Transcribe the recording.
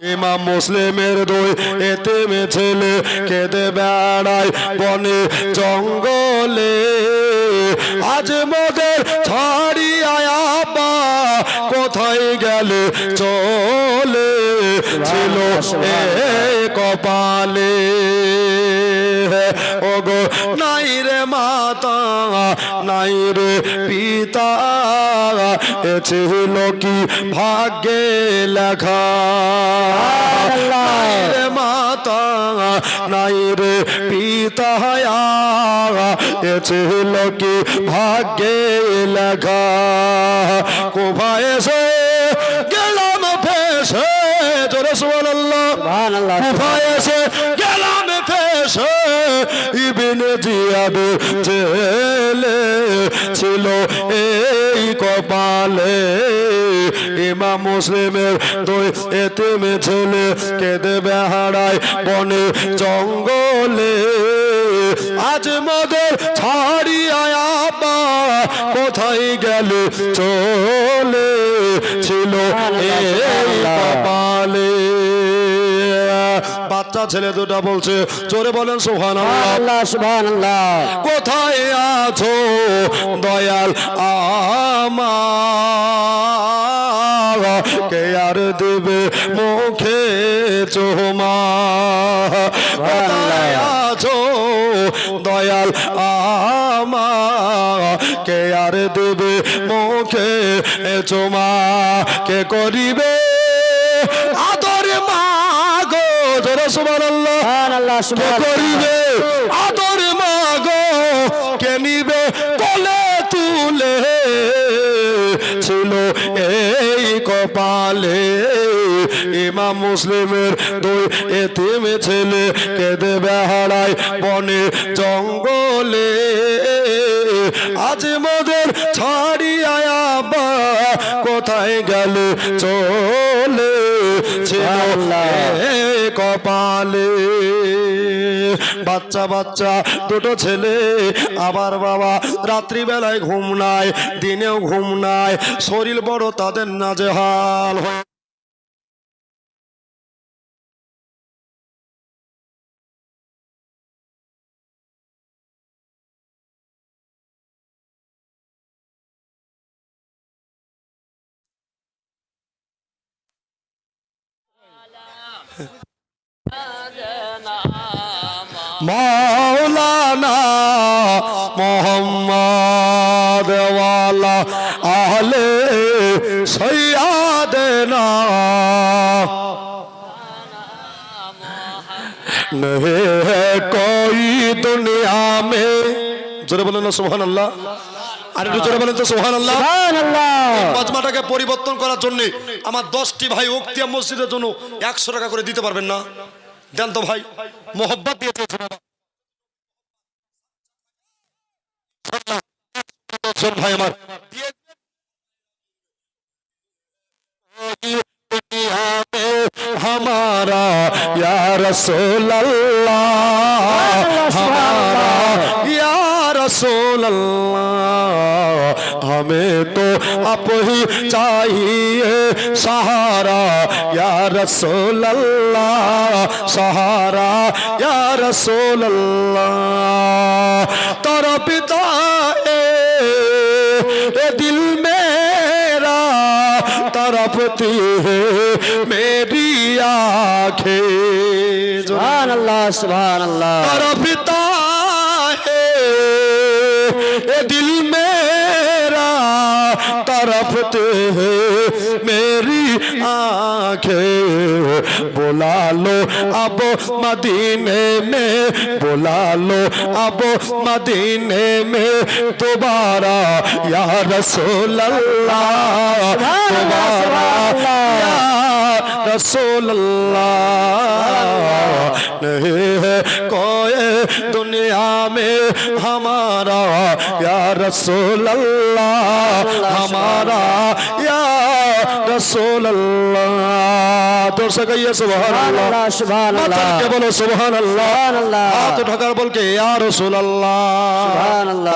ইমাম মুসলিমের দুই এতিমে ছেলে কেঁদে বেড়ায় বনে জঙ্গলে, আজ মোদের ছাড়িয়া আব্বা কোথায় গেলে চলে, ছিল এই কপালে। ওগো নাই রে মাতা নাই রে পিতা, এ ছিল কি ভাগ্যে লেখা। নাই রে মাতা নাই রে পিতা, এ ছিল কি ভাগ্যে লেখা। কোভায় এসে গেলাম ফেসে, জোরে সুবহানাল্লাহ, কোভায় এসে গেলাম ফেসে, ইবনে জিয়াদের জেলে ছিল এই কপালে। ইমাম মুসলিমের দুই এতিমে ছেলে কেঁদে বেড়ায় বনে জঙ্গলে, আজ মোদের ছাড়িয়া আব্বা কোথায় গেলে চলে, ছিল এই কপালে। বাচ্চা ছেলে দুটা বলছে, জোরে বলেন সুবহানাল্লাহ, সুবহানাল্লাহ। কোথায় আছো দয়াল আমার, কে আর দেবে মুখে চুমা। কোথায় আছো দয়াল আমার, কে আর দেবে মুখে চুমা। কে করিবে আদর মা গো, জোরে সুবহানাল্লাহ, কে করিবে আদর মা গো, কে নিবে কোলে তুলে, ছিল এই কপালে। ইমাম মুসলিমের দুই এতিমে ছেলে কেঁদে বেড়ায় বনে জঙ্গলে, আজ মোদের ছাড়িয়া আব্বা কোথায় গেল চলে, ছিল এই কপালে। বাচ্চা বাচ্চা দুটো ছেলে, আবার বাবা রাত্রিবেলায় ঘুম নাই, দিনেও ঘুম নাই, শরীর বড় তাদের নাজেহাল হয়ে। মৌলানা মোহাম্মদ ওয়ালা আহলে সৈয়দনা नहीं है कोई दुनिया में, জোরে বলেন না সুবহানাল্লাহ, আর একটু জোরে বলেন তো সুবহানাল্লাহ, সুবহানাল্লাহ। মজমাটাকে পরিবর্তন করার জন্য আমার 10টি ভাই উক্তিয়া মসজিদের জন্য 100 টাকা করে দিতে পারবেন না? দেন তো ভাই, মোহব্বত দিয়ে দিয়েছেন ভাই আমার। हमारा या रसूल अल्लाह, हमारा या रसूल अल्लाह, हमें तो आप ही चाहिए सहारा या रसूल अल्लाह, सहारा या रसूल अल्लाह। तेरा पिता ए दिल मेरा तरफती है मेरी आँखें, सुभान अल्लाह, सुभान अल्लाह। तरफता है ये दिल मेरा तरफते है मेरी आँखें, बुला लो अब मदीने में, बुला लो अब मदीने में दोबारा या रसूल अल्लाह, दोबारा या रसूल अल्लाह। नहीं है कोई दुनिया में हमारा या रसूल अल्लाह, हमारा या रसूल अल्लाह। दूर से कहिए सुभान अल्लाह, सुभान अल्लाह, के बोलो सुभान अल्लाह, हाथ उठाकर बोल के या रसूल अल्लाह, सुभान अल्लाह।